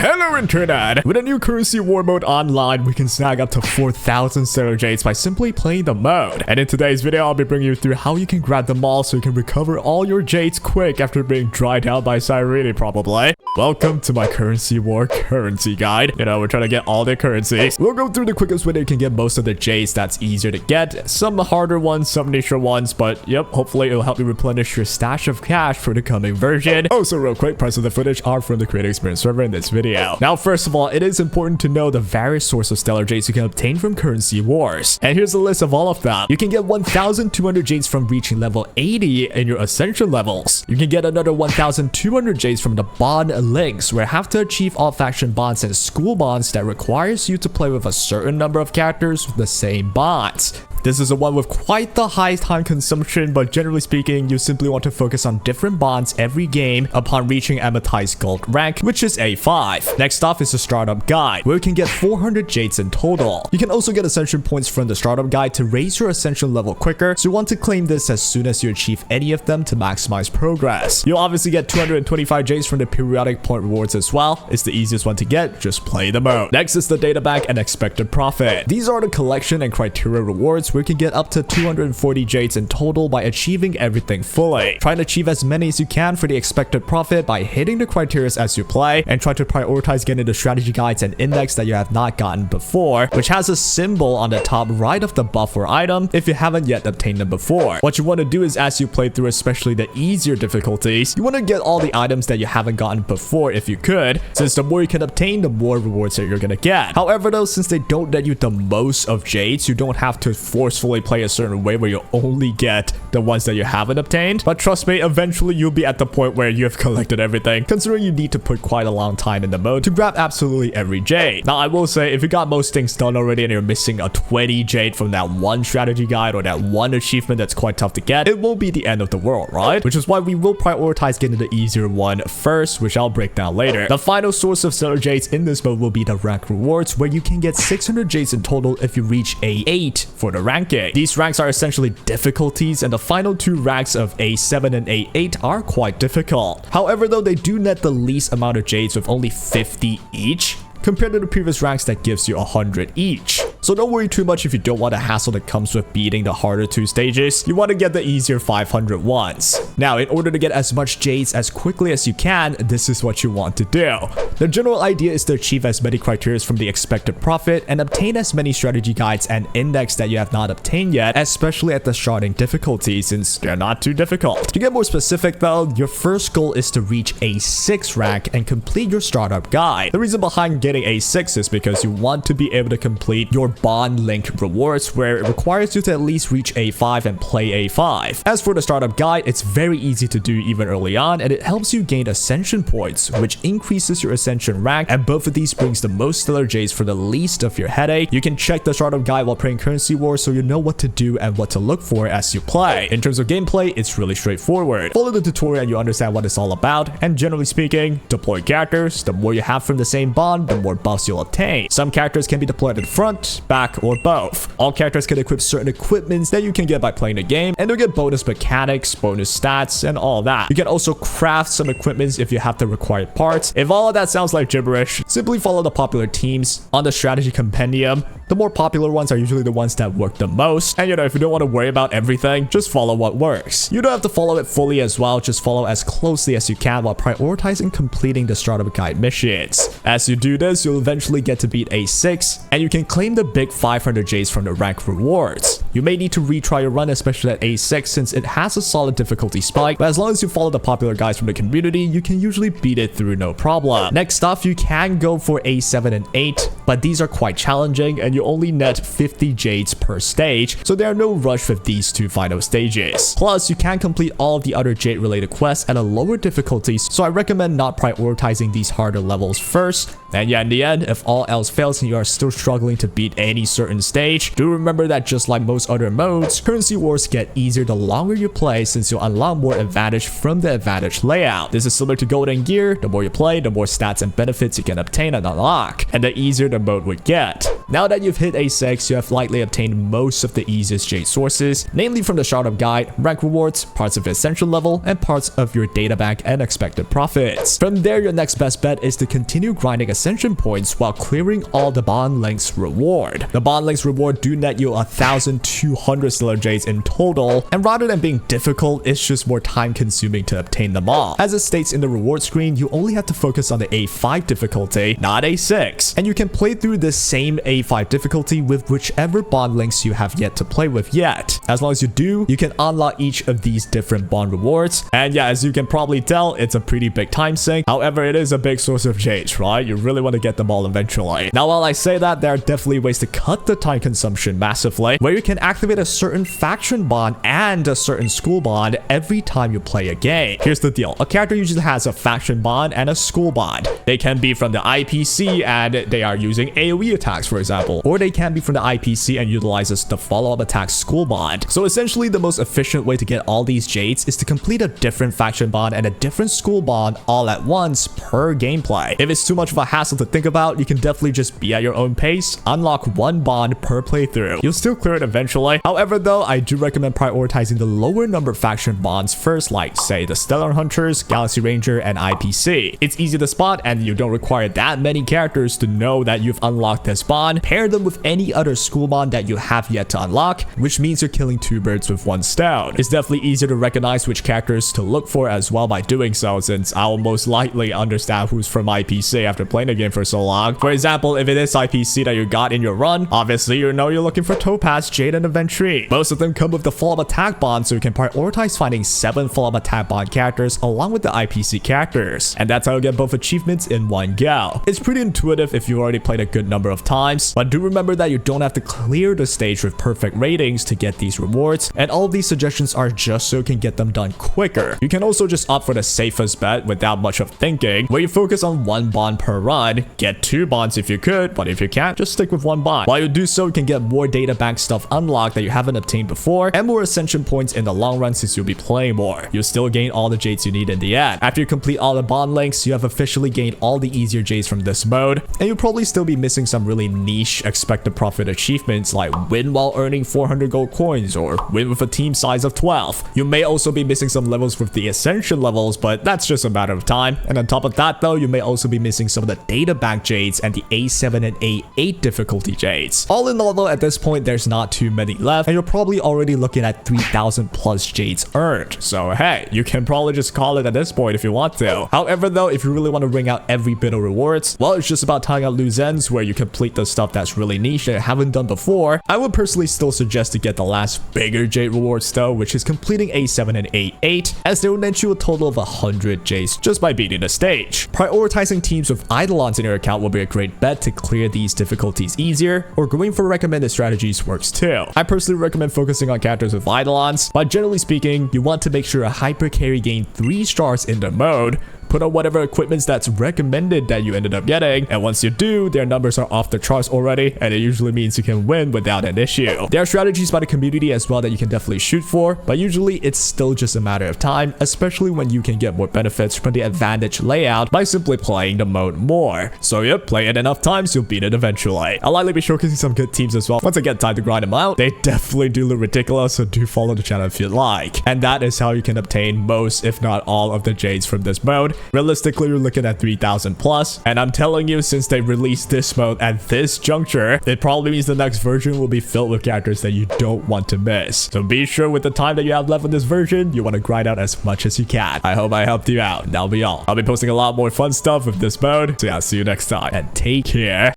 Hello Internet! With a new currency war mode online, we can snag up to 4,000 stellar jades by simply playing the mode. And in today's video, I'll be bringing you through how you can grab them all so you can recover all your jades quick after being dried out by cyrene probably. Welcome to my currency war currency guide. You know, we're trying to get all the currencies. We'll go through the quickest way that you can get most of the jades that's easier to get. Some harder ones, some nicher ones, but yep, hopefully it'll help you replenish your stash of cash for the coming version. Also real quick, parts of the footage are from the creator experience server in this video. Now, first of all, it is important to know the various sources of stellar jades you can obtain from currency wars. And here's a list of all of them. You can get 1,200 jades from reaching level 80 in your ascension levels. You can get another 1,200 jades from the bond links, where you have to achieve all faction bonds and school bonds that requires you to play with a certain number of characters with the same bonds. This is the one with quite the high time consumption, but generally speaking, you simply want to focus on different bonds every game upon reaching Amethyst Gold rank, which is A5. Next off is the Startup Guide, where you can get 400 jades in total. You can also get ascension points from the Startup Guide to raise your ascension level quicker, so you want to claim this as soon as you achieve any of them to maximize progress. You'll obviously get 225 jades from the periodic point rewards as well. It's the easiest one to get, just play the mode. Next is the Data Bank and Expected Profit. These are the collection and criteria rewards where you can get up to 240 jades in total by achieving everything fully. Try to achieve as many as you can for the expected profit by hitting the criteria as you play, and try to prioritize getting the strategy guides and index that you have not gotten before, which has a symbol on the top right of the buff or item if you haven't yet obtained them before. What you want to do is, as you play through especially the easier difficulties, you want to get all the items that you haven't gotten before if you could, since the more you can obtain, the more rewards that you're gonna get. However though, since they don't net you the most of jades, you don't have to forcefully play a certain way where you only get the ones that you haven't obtained. But trust me, eventually you'll be at the point where you have collected everything, considering you need to put quite a long time in the mode to grab absolutely every jade. Now I will say, if you got most things done already and you're missing a 20 jade from that one strategy guide or that one achievement that's quite tough to get, it won't be the end of the world, right? Which is why we will prioritize getting the easier one first, which I'll break down later. The final source of stellar jades in this mode will be the rank rewards, where you can get 600 jades in total if you reach A8 for the ranking. These ranks are essentially difficulties, and the final two ranks of A7 and A8 are quite difficult. However though, they do net the least amount of jades with only 50 each, compared to the previous ranks that gives you 100 each. So don't worry too much if you don't want the hassle that comes with beating the harder two stages. You want to get the easier 500 ones. Now, in order to get as much jades as quickly as you can, this is what you want to do. The general idea is to achieve as many criteria from the expected profit and obtain as many strategy guides and index that you have not obtained yet, especially at the starting difficulty, since they're not too difficult. To get more specific though, your first goal is to reach A6 rank and complete your startup guide. The reason behind getting A6 is because you want to be able to complete your bond link rewards, where it requires you to at least reach A5 and play A5. As for the startup guide, it's very easy to do even early on, and it helps you gain ascension points, which increases your ascension rank, and both of these brings the most stellar jades for the least of your headache. You can check the startup guide while playing currency wars so you know what to do and what to look for as you play. In terms of gameplay, it's really straightforward. Follow the tutorial and you understand what it's all about, and generally speaking, deploy characters. The more you have from the same bond, the more buffs you'll obtain. Some characters can be deployed in front, back, or both. All characters can equip certain equipments that you can get by playing the game, and they'll get bonus mechanics, bonus stats, and all that. You can also craft some equipments if you have the required parts. If all of that sounds like gibberish, simply follow the popular teams on the strategy compendium. The more popular ones are usually the ones that work the most, and you know, if you don't want to worry about everything, just follow what works. You don't have to follow it fully as well, just follow as closely as you can while prioritizing completing the startup guide missions. As you do this, you'll eventually get to beat A6, and you can claim the big 500 jades from the rank rewards. You may need to retry your run, especially at A6, since it has a solid difficulty spike, but as long as you follow the popular guides from the community, you can usually beat it through no problem. Next off, you can go for A7 and 8, but these are quite challenging, and you only net 50 jades per stage, so there are no rush with these two final stages. Plus, you can complete all of the other jade related quests at a lower difficulty, so I recommend not prioritizing these harder levels first. And yeah, in the end, if all else fails and you are still struggling to beat any certain stage, do remember that just like most other modes, currency wars get easier the longer you play, since you'll unlock more advantage from the advantage layout. This is similar to golden gear. The more you play, the more stats and benefits you can obtain and unlock, and the easier the mode would get. Now that you've hit A6, you have likely obtained most of the easiest Jade sources, namely from the startup guide, rank rewards, parts of the essential level, and parts of your data bank and expected profits. From there, your next best bet is to continue grinding ascension points while clearing all the bond links reward. The bond links reward do net you 1,200 stellar Jades in total, and rather than being difficult, it's just more time consuming to obtain them all. As it states in the reward screen, you only have to focus on the A5 difficulty, not A6, and you can play through the same A5 difficulty with whichever bond links you have yet to play with yet. As long as you do, you can unlock each of these different bond rewards, and yeah, as you can probably tell, it's a pretty big time sink. However, it is a big source of Jades, right? You really want to get them all eventually. Now, while I say that, there are definitely ways to cut the time consumption massively, where you can activate a certain faction bond and a certain school bond every time you play a game. Here's the deal. A character usually has a faction bond and a school bond. They can be from the IPC and they are using AoE attacks, for example, or they can be from the IPC and utilizes the follow-up attack school bond. So essentially, the most efficient way to get all these Jades is to complete a different faction bond and a different school bond all at once per gameplay. If it's too much of a hassle to think about, you can definitely just be at your own pace, unlock one bond per playthrough. You'll still clear it eventually. However, though, I do recommend prioritizing the lower number faction bonds first, like say the Stellar Hunters, Galaxy Ranger, and IPC. It's easy to spot and you don't require that many characters to know that you've unlocked this bond. Pair them with any other school bond that you have yet to unlock, which means you're killing two birds with one stone. It's definitely easier to recognize which characters to look for as well by doing so, since I'll most likely understand who's from IPC after playing the game for so long. For example, if it is IPC that you got in your run, obviously you know you're looking for Topaz, Jade, and Aventry. Most of them come with the follow-up attack bond, so you can prioritize finding 7 follow-up attack bond characters along with the IPC characters, and that's how you get both achievements in one go. It's pretty intuitive if you already played a good number of times, but do remember that you don't have to clear the stage with perfect ratings to get these rewards, and all of these suggestions are just so you can get them done quicker. You can also just opt for the safest bet without much of thinking, where you focus on one bond per run, get 2 bonds if you could, but if you can't, just stick with one bond. While you do so, you can get more data bank stuff unlocked that you haven't obtained before, and more ascension points in the long run since you'll be playing more. You'll still gain all the Jades you need in the end. After you complete all the bond links, you have officially gained all the easier Jades from this mode, and you'll probably still be missing some really niche expected profit achievements like win while earning 400 gold coins or win with a team size of 12. You may also be missing some levels with the ascension levels, but that's just a matter of time. And on top of that though, you may also be missing some of the data bank Jades and the A7 and A8 difficulty Jades. All in all though, at this point there's not too many left, and you're probably already looking at 3,000 plus Jades earned. So hey, you can probably just call it at this point if you want to. However though, if you really want to wring out every bit of rewards, well, it's just about tying out loose ends where you complete the stuff that's really niche that you haven't done before. I would personally still suggest to get the last bigger Jade rewards though, which is completing A7 and A8, as they will net you a total of 100 Jades just by beating the stage. Prioritizing teams with Eidolons in your account will be a great bet to clear these difficulties easier, or going for recommended strategies works too. I personally recommend focusing on characters with Eidolons, but generally speaking, you want to make sure a hyper carry gain 3 stars in the mode, put on whatever equipments that's recommended that you ended up getting, and once you do, their numbers are off the charts already, and it usually means you can win without an issue. There are strategies by the community as well that you can definitely shoot for, but usually it's still just a matter of time, especially when you can get more benefits from the advantage layout by simply playing the mode more. So yep, play it enough times, you'll beat it eventually. I'll likely be showcasing some good teams as well once I get time to grind them out. They definitely do look ridiculous, so do follow the channel if you'd like. And that is how you can obtain most, if not all, of the Jades from this mode. Realistically, you're looking at 3,000 plus, and I'm telling you, since they released this mode at this juncture, it probably means the next version will be filled with characters that you don't want to miss. So be sure with the time that you have left on this version, you want to grind out as much as you can. I hope I helped you out. That'll be all. I'll be posting a lot more fun stuff with this mode, so yeah, see you next time, and take care.